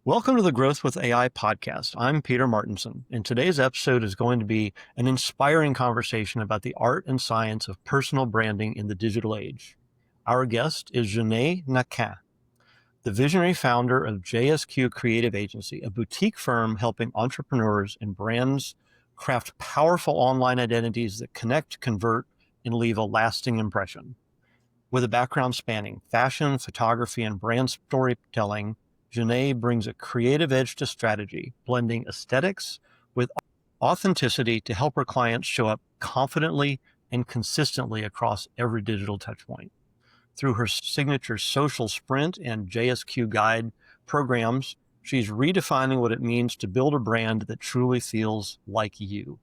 Welcome to the Growth with AI podcast. I'm Peter Martinson, and today's episode is going to be an inspiring conversation about the art and science of personal branding in the digital age. Our guest is Jenée Naquin, the visionary founder of JSQ Creative Agency, a boutique firm helping entrepreneurs and brands craft powerful online identities that connect, convert, and leave a lasting impression. With a background spanning fashion, photography, and brand storytelling, Jenée brings a creative edge to strategy, blending aesthetics with authenticity to help her clients show up confidently and consistently across every digital touchpoint. Through her signature social sprint and JSQ guide programs, she's redefining what it means to build a brand that truly feels like you.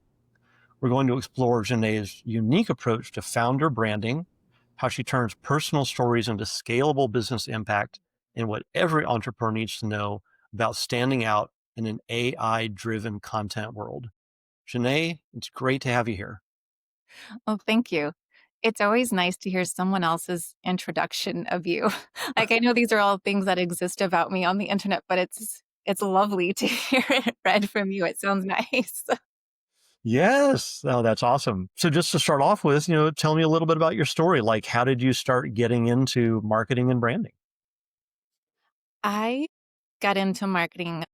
We're going to explore Jenée's unique approach to founder branding, how she turns personal stories into scalable business impact, and what every entrepreneur needs to know about standing out in an AI-driven content world. Jenée, it's great to have you here. Oh, thank you. It's always nice to hear someone else's introduction of you. Like, I know these are all things that exist about me on the internet, but it's lovely to hear it read from you. It sounds nice. Yes, oh, that's awesome. So just to start off with, tell me a little bit about your story. Like, how did you start getting into marketing and branding? I got into marketing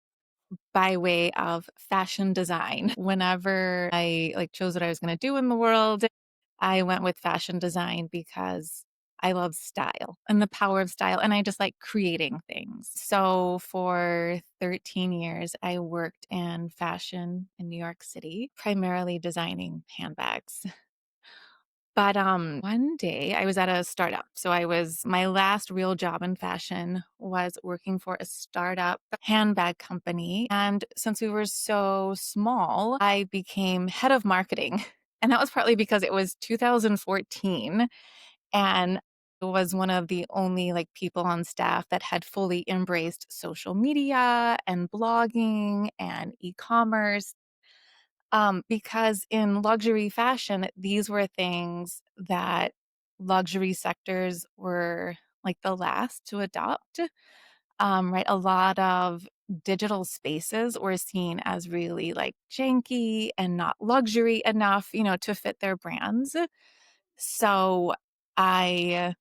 by way of fashion design. Whenever I chose what I was going to do in the world, I went with fashion design because I love style and the power of style, and I just like creating things. So for 13 years, I worked in fashion in New York City, primarily designing handbags. But one day I was at a startup. So my last real job in fashion was working for a startup handbag company. And since we were so small, I became head of marketing. And that was partly because it was 2014 and I was one of the only people on staff that had fully embraced social media and blogging and e-commerce. Because in luxury fashion, these were things that luxury sectors were like the last to adopt. Right? A lot of digital spaces were seen as really janky and not luxury enough, to fit their brands. So I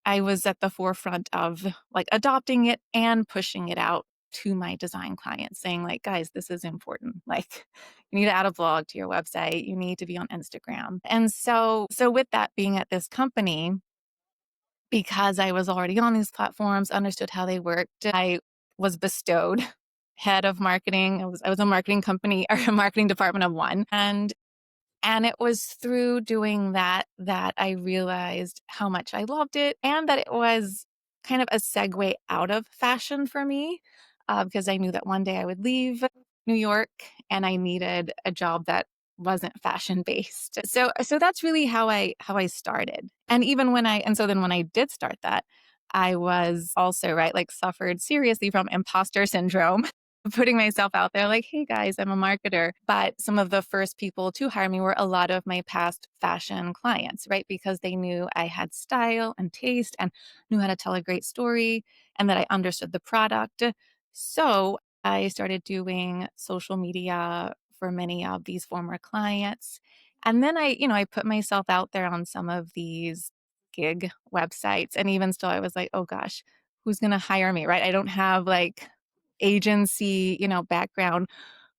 I was at the forefront of adopting it and pushing it out to my design clients saying guys, this is important. You need to add a blog to your website. You need to be on Instagram. And so with that being at this company, because I was already on these platforms, understood how they worked, I was bestowed head of marketing. I was a marketing company or a marketing department of one. And it was through doing that that I realized how much I loved it and that it was kind of a segue out of fashion for me, because I knew that one day I would leave New York and I needed a job that wasn't fashion based. So that's really how I started. And so then when I did start that, I was also suffered seriously from imposter syndrome, putting myself out there hey guys, I'm a marketer. But some of the first people to hire me were a lot of my past fashion clients, right? Because they knew I had style and taste and knew how to tell a great story and that I understood the product. So I started doing social media for many of these former clients. And then I put myself out there on some of these gig websites. And even still, I was like, oh gosh, who's going to hire me, right? I don't have agency, background.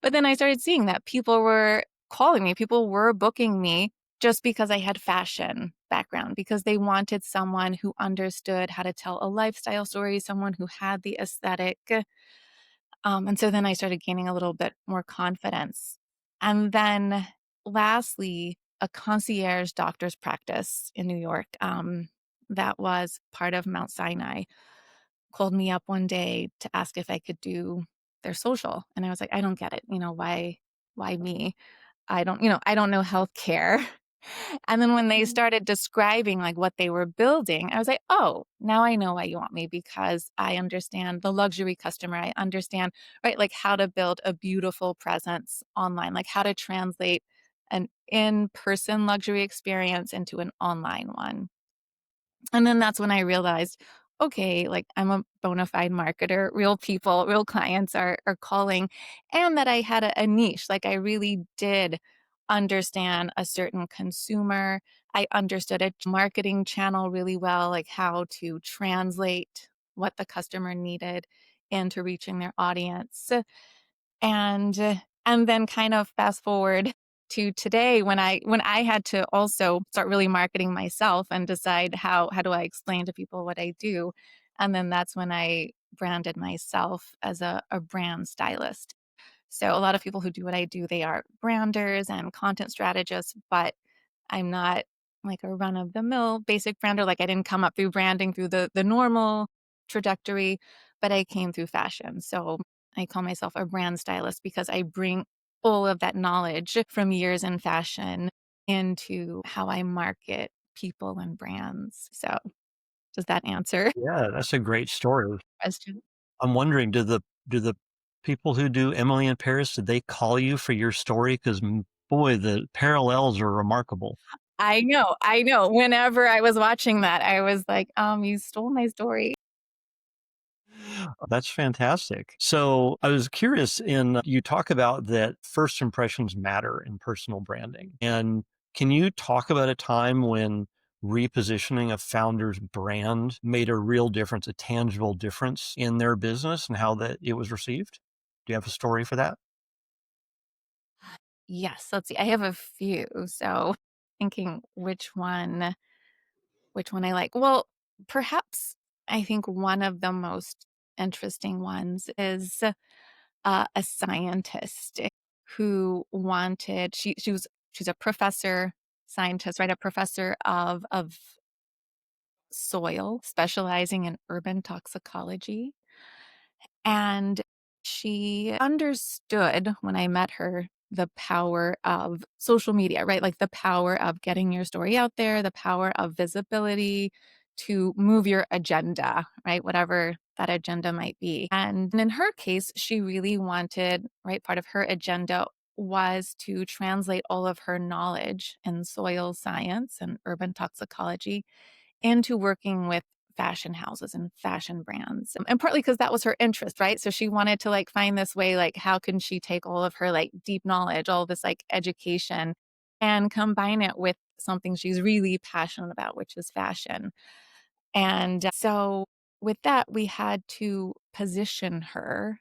But then I started seeing that people were calling me, people were booking me just because I had fashion background, because they wanted someone who understood how to tell a lifestyle story, someone who had the aesthetic. And so then I started gaining a little bit more confidence. And then lastly, a concierge doctor's practice in New York, that was part of Mount Sinai, called me up one day to ask if I could do their social. And I was like, I don't get it. Why me? I don't know healthcare. And then when they started describing what they were building, I was like, oh, now I know why you want me, because I understand the luxury customer. I understand, right, how to build a beautiful presence online, how to translate an in-person luxury experience into an online one. And then that's when I realized, okay, like I'm a bona fide marketer, real people, real clients are calling, and that I had a niche. Like I really did understand a certain consumer. I understood a marketing channel really well, like how to translate what the customer needed into reaching their audience. And then kind of fast forward to today when I had to also start really marketing myself and decide how do I explain to people what I do. And then that's when I branded myself as a brand stylist. So a lot of people who do what I do, they are branders and content strategists, but I'm not like a run of the mill basic brander. Like I didn't come up through branding through the normal trajectory, but I came through fashion. So I call myself a brand stylist because I bring all of that knowledge from years in fashion into how I market people and brands. So does that answer the Yeah, that's a great story. question? I'm wondering, do the people who do Emily in Paris, did they call you for your story? Because boy, the parallels are remarkable. I know, I know. Whenever I was watching that, I was like, you stole my story. That's fantastic. So I was curious in you talk about that first impressions matter in personal branding. And can you talk about a time when repositioning a founder's brand made a real difference, a tangible difference in their business and how that it was received? Do you have a story for that? Yes, let's see. I have a few. So thinking which one I like. Well, perhaps I think one of the most interesting ones is a scientist who wanted she's a professor scientist, right? A professor of soil, specializing in urban toxicology. And she understood when I met her the power of social media, right? Like the power of getting your story out there, the power of visibility to move your agenda, right? Whatever that agenda might be. And in her case, she really wanted, right? Part of her agenda was to translate all of her knowledge in soil science and urban toxicology into working with fashion houses and fashion brands. And partly because that was her interest, right? So she wanted to like find this way, like, how can she take all of her like deep knowledge, all this like education, and combine it with something she's really passionate about, which is fashion. And so with that, we had to position her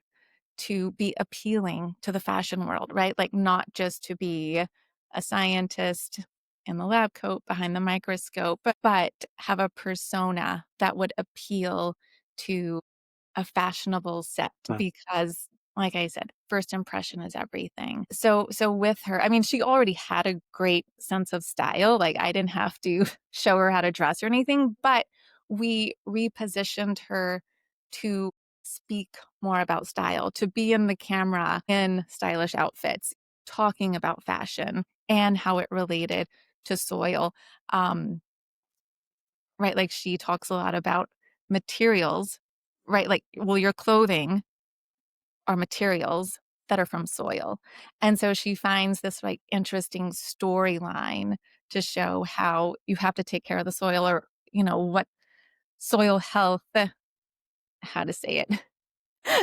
to be appealing to the fashion world, right? Like not just to be a scientist in the lab coat behind the microscope, but have a persona that would appeal to a fashionable set because like I said, first impression is everything. So with her, I mean, she already had a great sense of style. Like I didn't have to show her how to dress or anything, but we repositioned her to speak more about style, to be in the camera in stylish outfits, talking about fashion and how it related to soil. Um, right? Like she talks a lot about materials, right? Like, well, your clothing are materials that are from soil. And so she finds this like interesting storyline to show how you have to take care of the soil or, what soil health, how to say it.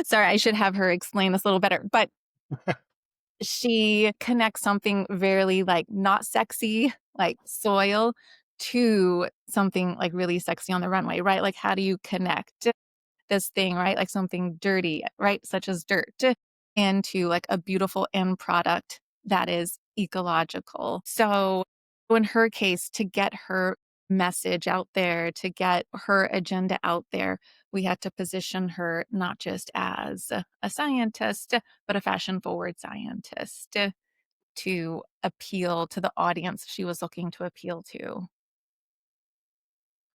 Sorry, I should have her explain this a little better. But she connects something very like not sexy, like soil, to something like really sexy on the runway, right? Like, how do you connect this thing, right? Like something dirty, right? Such as dirt, into like a beautiful end product that is ecological. So, in her case, to get her message out there, to get her agenda out there, we had to position her not just as a scientist, but a fashion forward scientist to appeal to the audience she was looking to appeal to.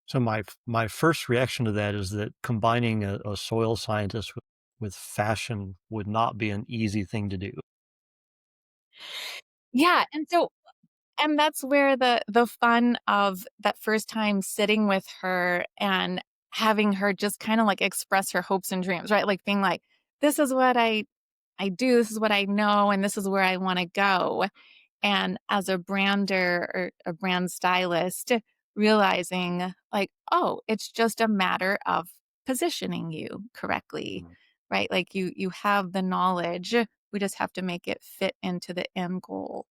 So my first reaction to that is that combining a soil scientist with fashion would not be an easy thing to do. Yeah, and that's where the fun of that first time sitting with her and having her just kinda, like, express her hopes and dreams, right? Like, being like, "This is what I do, this is what I know, and this is where I wanna go." And as a brander or a brand stylist, realizing like, oh, it's just a matter of positioning you correctly, Mhm. right? Like you have the knowledge. We just have to make it fit into the end goal.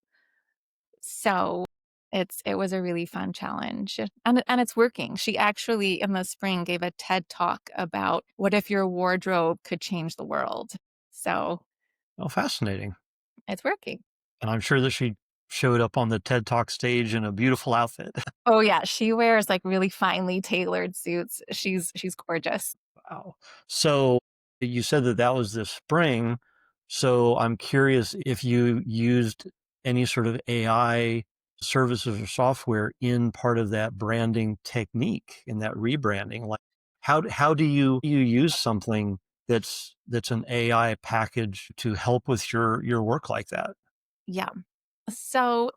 So it was a really fun challenge, and it's working. She actually in the spring gave a TED talk about what if your wardrobe could change the world. So Oh, fascinating. it's working. And I'm sure that she showed up on the TED Talk stage in a beautiful outfit. Oh yeah, she wears like really finely tailored suits. She's gorgeous. Wow. So you said that that was this spring. So I'm curious if you used any sort of AI services or software in part of that branding technique, in that rebranding. Like, how do you use something that's an AI package to help with your work like that? Yeah. So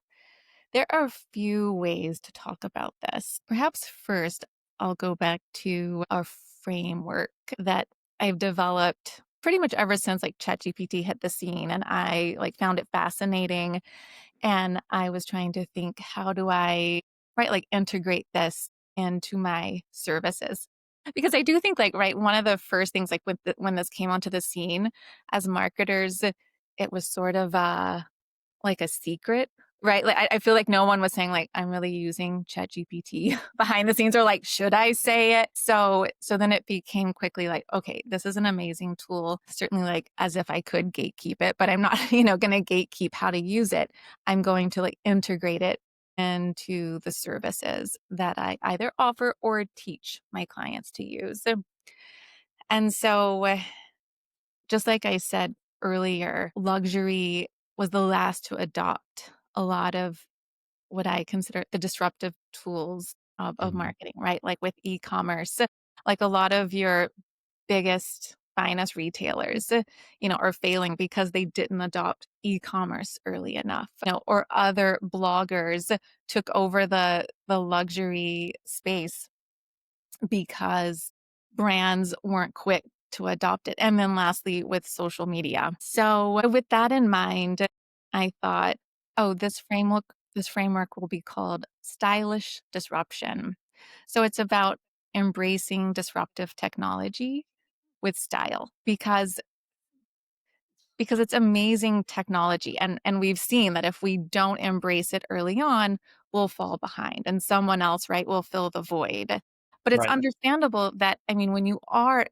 there are a few ways to talk about this. Perhaps first, I'll go back to a framework that I've developed pretty much ever since like ChatGPT hit the scene and I like found it fascinating and I was trying to think how do I right like integrate this into my services. Because I do think like right one of the first things like when this came onto the scene as marketers it was sort of like a secret, right? Like, I feel like no one was saying, like, "I'm really using ChatGPT" behind the scenes or, like, "Should I say it?" So then it became quickly like, "Okay, this is an amazing tool." Certainly, like, as if I could gatekeep it, but I'm not, gonna gatekeep how to use it. I'm going to, like, integrate it into the services that I either offer or teach my clients to use. And so just like I said earlier, luxury was the last to adopt a lot of what I consider the disruptive tools of Mhm. marketing, right? Like with e-commerce, like a lot of your biggest, finest retailers, are failing because they didn't adopt e-commerce early enough, or other bloggers took over the luxury space because brands weren't quick to adopt it. And then lastly, with social media. So with that in mind, I thought, oh, this framework will be called stylish disruption. So it's about embracing disruptive technology with style because it's amazing technology and we've seen that if we don't embrace it early on, we'll fall behind and someone else, right, will fill the void. But it's Right. understandable that I mean, when you are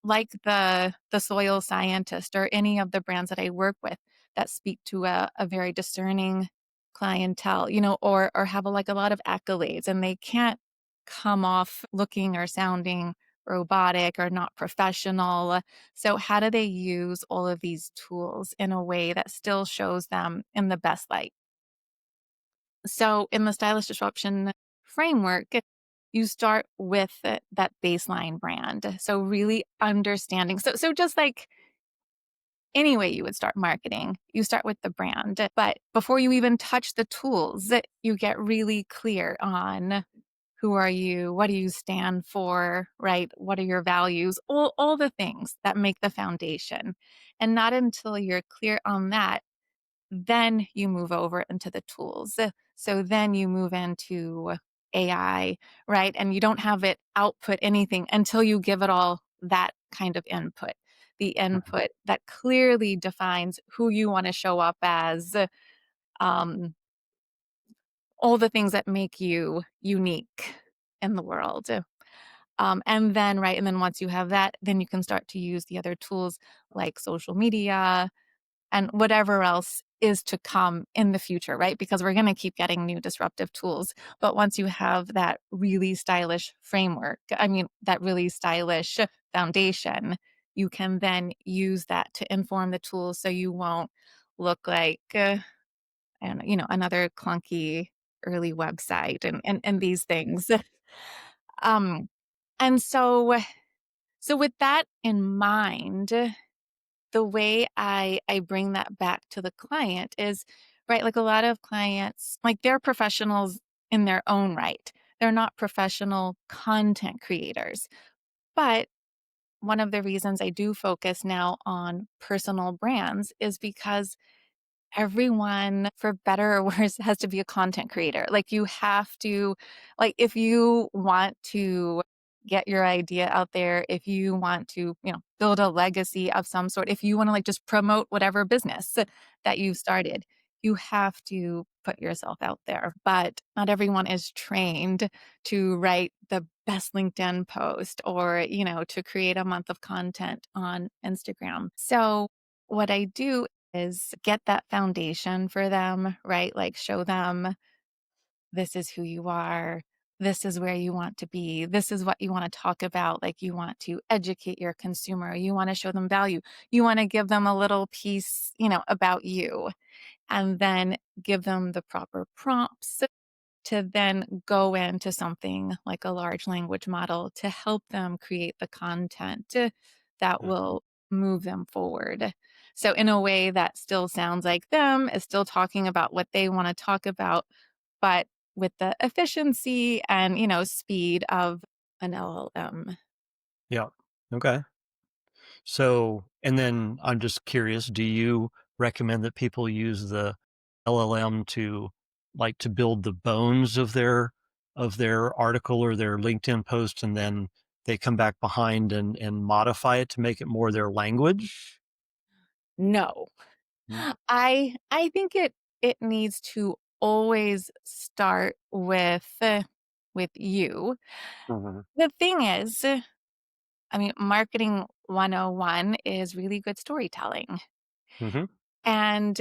like the soil scientist or any of the brands that I work with that speak to a very discerning clientele, or have like a lot of accolades and they can't come off looking or sounding robotic or not professional. So how do they use all of these tools in a way that still shows them in the best light? So in the stylish disruption framework, you start with that baseline brand. So really understanding. So just like any way you would start marketing, you start with the brand. But before you even touch the tools, you get really clear on who are you, what do you stand for, right? What are your values? All the things that make the foundation. And not until you're clear on that then you move over into the tools. So then you move into AI, right? And you don't have it output anything until you give it all that kind of input. The Mhm. input that clearly defines who you want to show up as, um, all the things that make you unique in the world. And then, right, and then once you have that, then you can start to use the other tools like social media, and whatever else is to come in the future, right? Because we're going to keep getting new disruptive tools. But once you have that really stylish framework, I mean, that really stylish foundation, you can then use that to inform the tools so you won't look like, I don't know, another clunky early website and these things. Um, and so with that in mind, the way I bring that back to the client is, right, like a lot of clients, like they're professionals in their own right. They're not professional content creators. But one of the reasons I do focus now on personal brands is because everyone, for better or worse, has to be a content creator. Like, you have to like, if you want to get your idea out there, if you want to, build a legacy of some sort, if you wanna, like, just promote whatever business that you've started, you have to put yourself out there. But not everyone is trained to write the best LinkedIn post or, to create a month of content on Instagram. So, what I do is get that foundation for them, right? Like, show them this is who you are. This is where you want to be. This is what you want to talk about. Like, you want to educate your consumer. You want to show them value. You want to give them a little piece, about you, and then give them the proper prompts to then go into something like a large language model to help them create the content that Mhm. will move them forward. So, in a way that still sounds like them, is still talking about what they want to talk about, but with the efficiency and, speed of an LLM. Yeah. Okay. So, and then I'm just curious, do you recommend that people use the LLM to like to build the bones of their article or their LinkedIn post and then they come back behind and modify it to make it more their language? No. Mm. I think it needs to always start with you. Mhm. The thing is, I mean, marketing 101 is really good storytelling. Mhm. And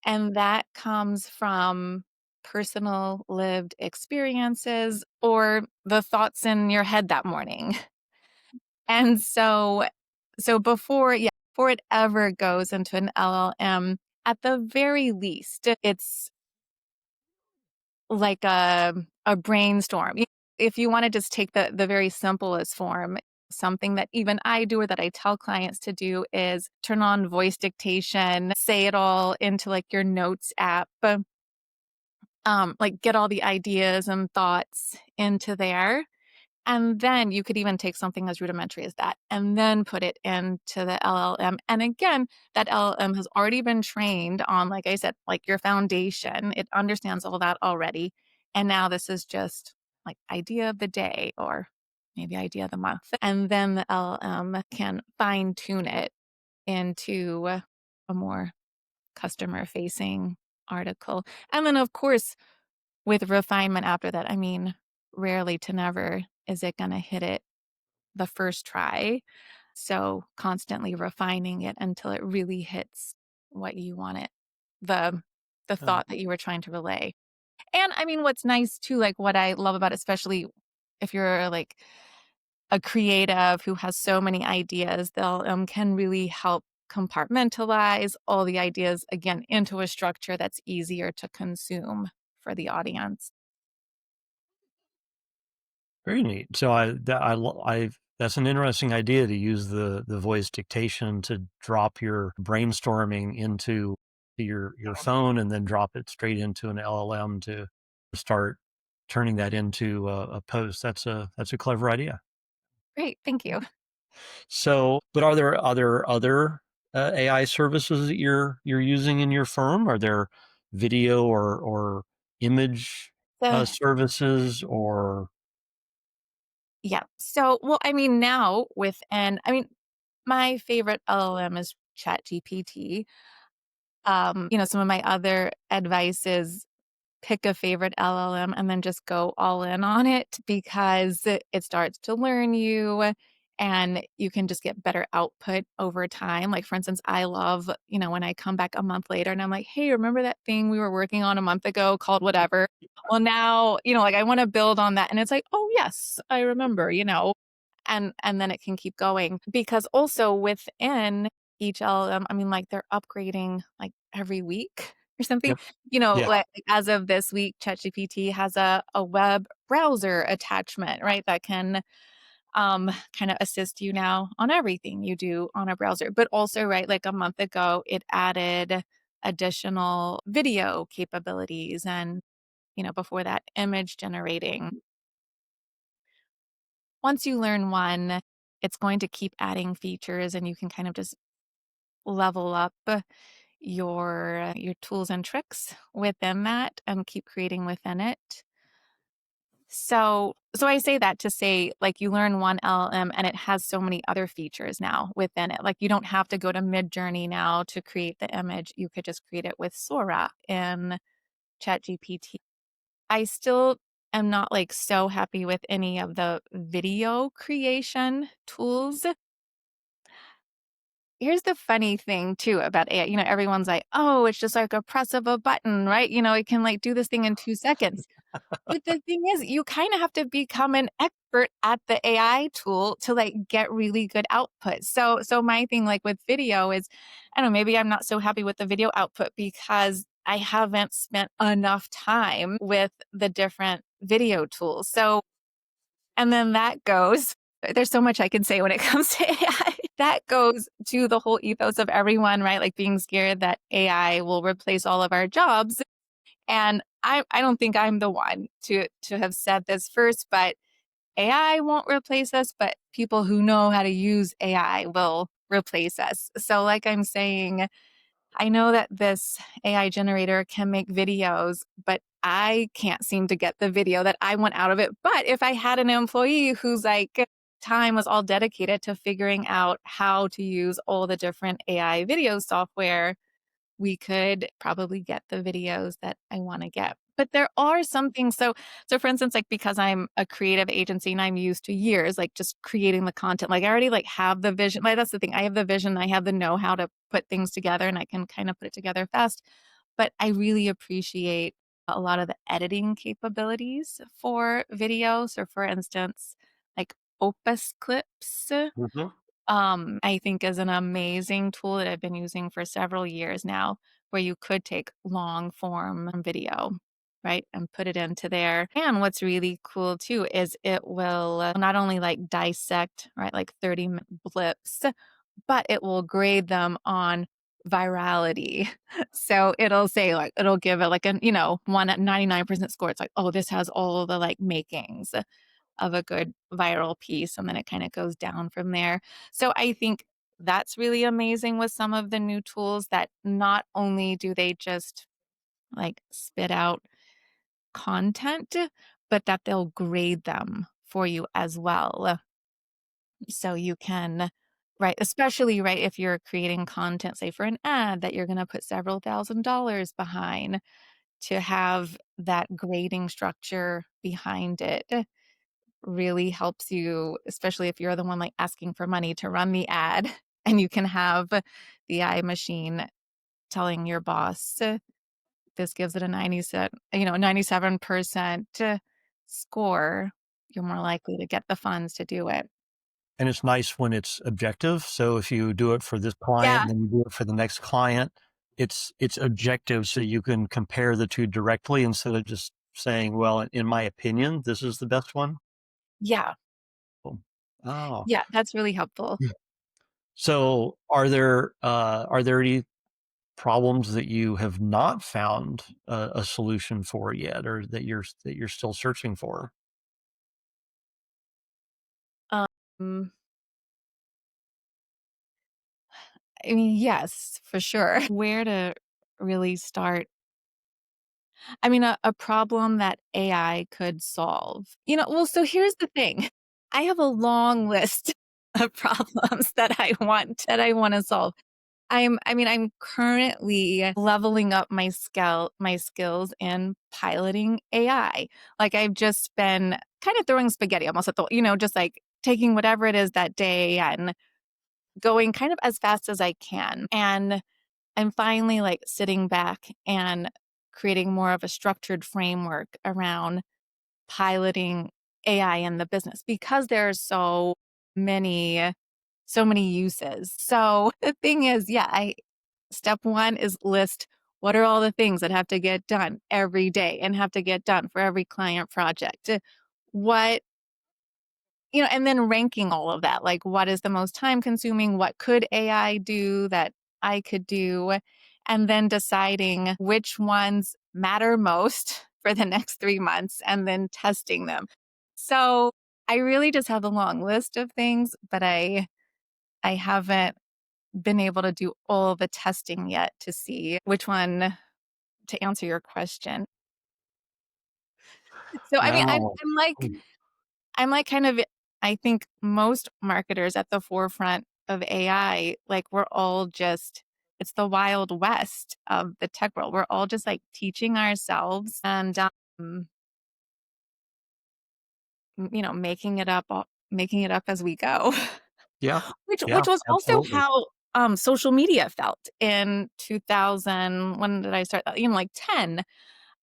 and that comes from personal lived experiences or the thoughts in your head that morning. And so before it ever goes into an LLM, at the very least, it's like a brainstorm. If you wanna just take the very simplest form, something that even I do or that I tell clients to do is turn on voice dictation, say it all into, like, your notes app, like, get all the ideas and thoughts into there. And then you could even take something as rudimentary as that and then put it into the LLM. And again, that LLM has already been trained on, like I said, like your foundation. It understands all that already. And now this is just like idea of the day or maybe idea of the month. And then the LLM can fine tune it into a more customer facing article. And then, of course, with refinement after that, I mean, rarely to never is it gonna hit it the first try. So, constantly refining it until it really hits what you want it the the Uh, thought that you were trying to relay. And, I mean, what's nice too, like, what I love about it, especially if you're, like, a creative who has so many ideas, they'll, can really help compartmentalize all the ideas, again, into a structure that's easier to consume for the audience. Very neat. So I that's an interesting idea to use the voice dictation to drop your brainstorming into your phone and then drop it straight into an LLM to start turning that into a post. That's a clever idea. Great, thank you. So, but are there other AI services that you're using in your firm? Are there video or image The services or Yeah. So, well, I mean, now I mean, my favorite LLM is ChatGPT. Some of my other advice is pick a favorite LLM and then just go all in on it because it starts to learn you and you can just get better output over time. Like, for instance, I love, when I come back a month later and I'm like, hey, remember that thing we were working on a month ago called whatever? Well, now, like I want to build on that. And it's like, oh, yes, I remember, and then it can keep going because also within each LLM, I mean, like they're upgrading like every week or something. yep. Yeah. Like as of this week, ChatGPT has a web browser attachment, right? That can kind of assist you now on everything you do on a browser. But also, right, like a month ago, it added additional video capabilities and, before that, image generating. Once you learn one, it's going to keep adding features and you can kind of just level up your tools and tricks within that and keep creating within it. So I say that to say, like, you learn one LLM and it has so many other features now within it. Like, you don't have to go to Midjourney now to create the image. You could just create it with Sora in ChatGPT. I still am not, like, so happy with any of the video creation tools. Here's the funny thing too about AI. Everyone's like, "Oh, it's just like a press of a button, right? It can, like, do this thing in 2 seconds." But the thing is, you kinda have to become an expert at the AI tool to, like, get really good output. So my thing, like, with video is, I don't know, maybe I'm not so happy with the video output because I haven't spent enough time with the different video tools. And then that goes there's so much I can say when it comes to AI. That goes to the whole ethos of everyone, right? Like, being scared that AI will replace all of our jobs. And I don't think I'm the one to have said this first, but AI won't replace us, but people who know how to use AI will replace us. So, like I'm saying, I know that this AI generator can make videos, but I can't seem to get the video that I want out of it. But if I had an employee whose, like, time was all dedicated to figuring out how to use all the different AI video software, we could probably get the videos that I wanna get. But there are some things, so for instance, like, because I'm a creative agency and I'm used to years, like, just creating the content, like, I already, like, have the vision, like, that's the thing, I have the vision, I have the know-how to put things together, and I can kinda put it together fast. But I really appreciate a lot of the editing capabilities for video. So, for instance, like, Opus Clips, Mhm. I think is an amazing tool that I've been using for several years now, where you could take long form video, right, and put it into there. And what's really cool too is it will not only, like, dissect, right, like, 30-minute blips, but it will grade them on virality. So it'll say, like, it'll give it like a, 1 at 99% score. It's like, oh, this has all the, like, makings of a good viral piece, and then it kinda goes down from there. So I think that's really amazing with some of the new tools, that not only do they just, like, spit out content, but that they'll grade them for you as well. So you can, right, especially, right, if you're creating content, say, for an ad that you're gonna put several $1,000s behind, to have that grading structure behind it really helps you, especially if you're the one, like, asking for money to run the ad, and you can have the AI machine telling your boss, this gives it a 97% score, you're more likely to get the funds to do it. And it's nice when it's objective. So if you do it for this client, Yeah, then you do it for the next client, it's objective so you can compare the 2 directly instead of just saying, "Well, in my opinion, this is the best one." yeah, Cool. Oh. yeah, that's really helpful. Yeah. So are there any problems that you have not found a solution for yet or that you're still searching for? Um, I mean, yes, for sure. Where to really start? I mean, a problem that AI could solve. Well, so here's the thing. I have a long list of problems that I wanna solve. I'm currently leveling up my skills in piloting AI. Like, I've just been kind of throwing spaghetti almost at just, like, taking whatever it is that day and going kind of as fast as I can. And I'm finally, like, sitting back and creating more of a structured framework around piloting AI in the business, because there are so many uses. So the thing is, yeah, I step 1 is list what are all the things that have to get done every day and have to get done for every client project. What and then ranking all of that, like, what is the most time consuming? What could AI do that I could do? And then deciding which ones matter most for the next 3 months and then testing them. So, I really just have a long list of things, but I haven't been able to do all the testing yet to see which one to answer your question. So, I mean, No. I'm like kind of I think most marketers at the forefront of AI, like, we're all just it's the wild west of the tech world. We're all just, like, teaching ourselves and, making it up as we go. Yeah. Which Yeah, was also absolutely. how, social media felt in 2000 when did I start? Like 10.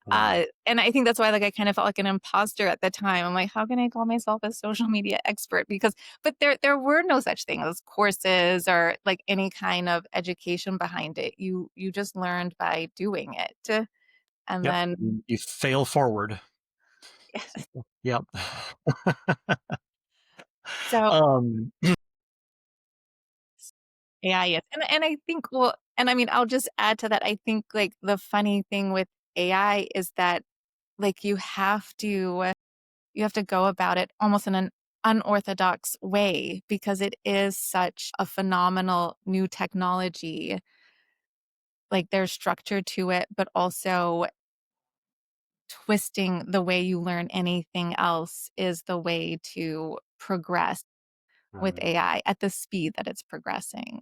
Mm. And I think that's why, like, I kind of felt like an imposter at the time. I'm like, "How can I call myself a social media expert?" Because but there were no such thing as courses or, like, any kind of education behind it. You just learned by doing it, and Yep. then You fail forward. Yep. so Um, AI is and I think well and I mean, I'll just add to that, I think, like, the funny thing with AI is that, like, you have to go about it almost in an unorthodox way because it is such a phenomenal new technology. Like, there's structure to it, but also twisting the way you learn anything else is the way to progress with Mm. AI at the speed that it's progressing.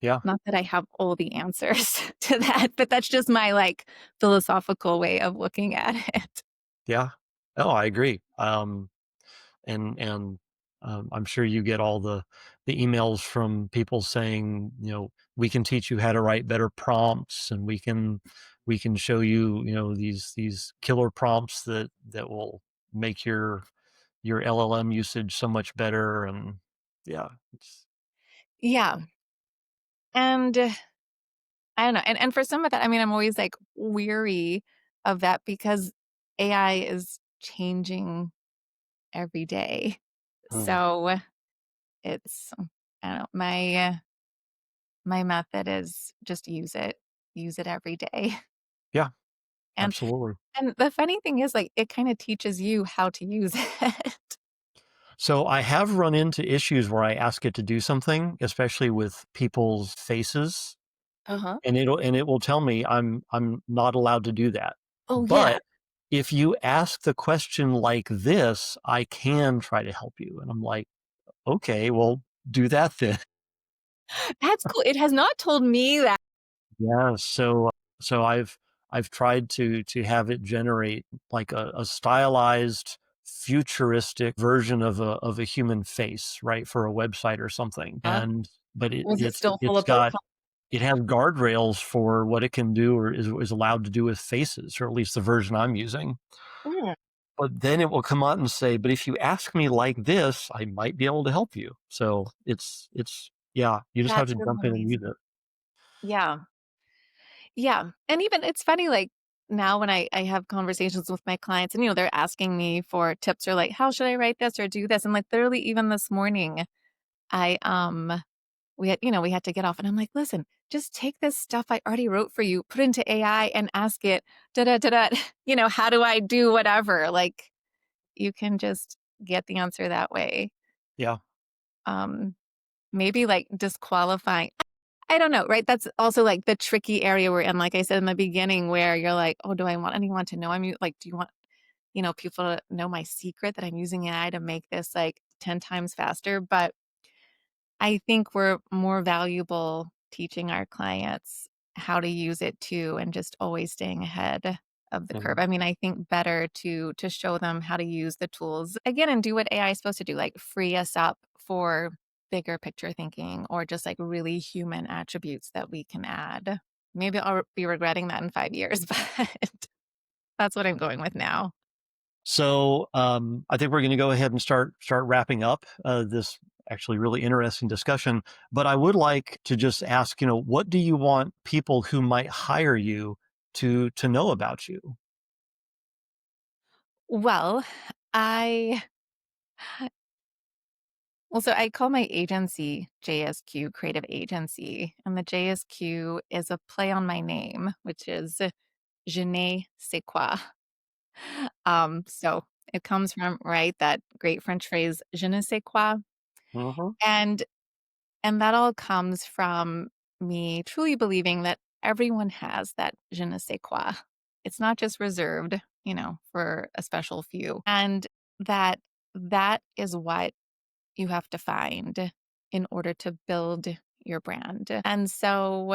Yeah, Not that I have all the answers to that, but that's just my, like, philosophical way of looking at it. yeah. Oh, I agree. I'm sure you get all the emails from people saying, we can teach you how to write better prompts, and we can show you, these killer prompts that will make your LLM usage so much better. And yeah, it's Yeah, and I don't know, and for some of that, I mean, I'm always, like, weary of that because AI is changing every day. Mm. So, it's I don't know, my method is just use it every day. Yeah, And absolutely. and the funny thing is, like, it kinda teaches you how to use it. So I have run into issues where I ask it to do something, especially with people's faces, Uh-huh. and it will tell me I'm not allowed to do that. Oh, yeah. But if you ask the question like this, I can try to help you. And I'm like, okay, well, do that then. That's cool. It has not told me that. Yeah. So I've tried to have it generate like a stylized futuristic version of a human face, right, for a website or something. And but it Was it it's still full it's of those got it has guardrails for what it can do or is allowed to do with faces, or at least the version I'm using. Mm, But then it will come out and say, "But if you ask me like this, I might be able to help you." So it's yeah, you just have that's to really jump in and use amazing. it. Yeah. Yeah, and even it's funny, like, now when I have conversations with my clients and, they're asking me for tips or like, "How should I write this or do this?" And, like, literally even this morning, I, we had to get off and I'm like, "Listen, just take this stuff I already wrote for you, put it into AI and ask it, da da da da, how do I do whatever?" Like, you can just get the answer that way. Yeah. Um, maybe, like, disqualifying I don't know, right? That's also, like, the tricky area we're in, like I said in the beginning, where you're like, "Oh, do I want anyone to know like, do you want, people to know my secret that I'm using AI to make this, like, 10 times faster?" But I think we're more valuable teaching our clients how to use it too and just always staying ahead of the curve. Mhm. I mean, I think better to show them how to use the tools again and do what AI is supposed to do, like free us up for bigger picture thinking or just like really human attributes that we can add. Maybe I'll be regretting that in 5 years, but that's what I'm going with now. So I think we're going to go ahead and start wrapping up this actually really interesting discussion. But I would like to just ask, what do you want people who might hire you to know about you? Well, I so I call my agency JSQ Creative Agency, and the JSQ is a play on my name, which is Je ne sais quoi. So it comes from, right, that great French phrase, je ne sais quoi. Hmm. And And that all comes from me truly believing that everyone has that je ne sais quoi. It's not just reserved, for a special few. And that that is what you have to find in order to build your brand. And so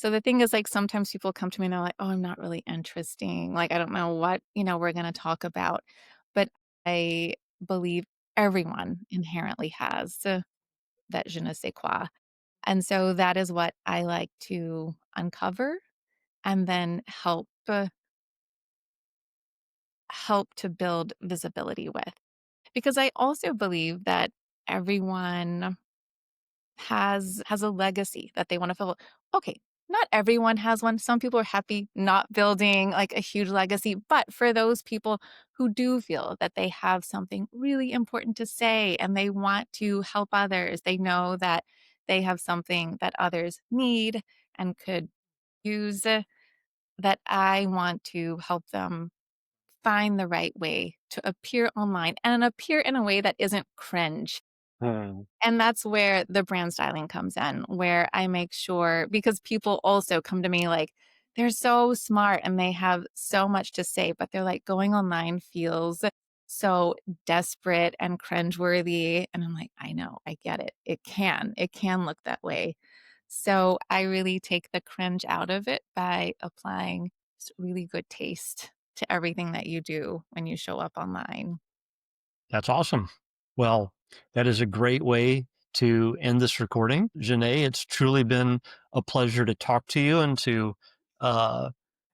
the thing is, like, sometimes people come to me and they're like, "Oh, I'm not really interesting. Like, I don't know what, we're going to talk about." But I believe everyone inherently has that je ne sais quoi. And so that is what I like to uncover and then help to build visibility with. Because I also believe that everyone has a legacy that they wanna fill. Okay, not everyone has one. Some people are happy not building, like, a huge legacy, but for those people who do feel that they have something really important to say and they want to help others, they know that they have something that others need and could use, that I want to help them find the right way to appear online and appear in a way that isn't cringe. Hmm. And that's where the brand styling comes in, where I make sure, because people also come to me like, they're so smart and they have so much to say, but they're like, going online feels so desperate and cringeworthy. And I'm like, I know, I get it. It can look that way. So I really take the cringe out of it by applying really good taste to everything that you do when you show up online. That's awesome. Well, that is a great way to end this recording. Jenée, it's truly been a pleasure to talk to you and to uh,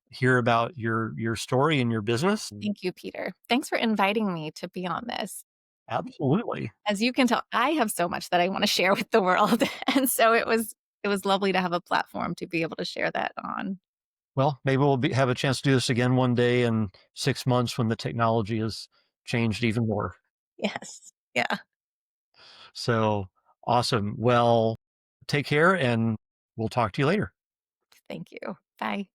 hear about your story and your business. Thank you, Peter. Thanks for inviting me to be on this. Absolutely. As you can tell, I have so much that I wanna share with the world, and so it was lovely to have a platform to be able to share that on. Well, maybe have a chance to do this again one day in 6 months when the technology has changed even more. Yes. Yeah. So awesome. Well, take care and we'll talk to you later. Thank you. Bye.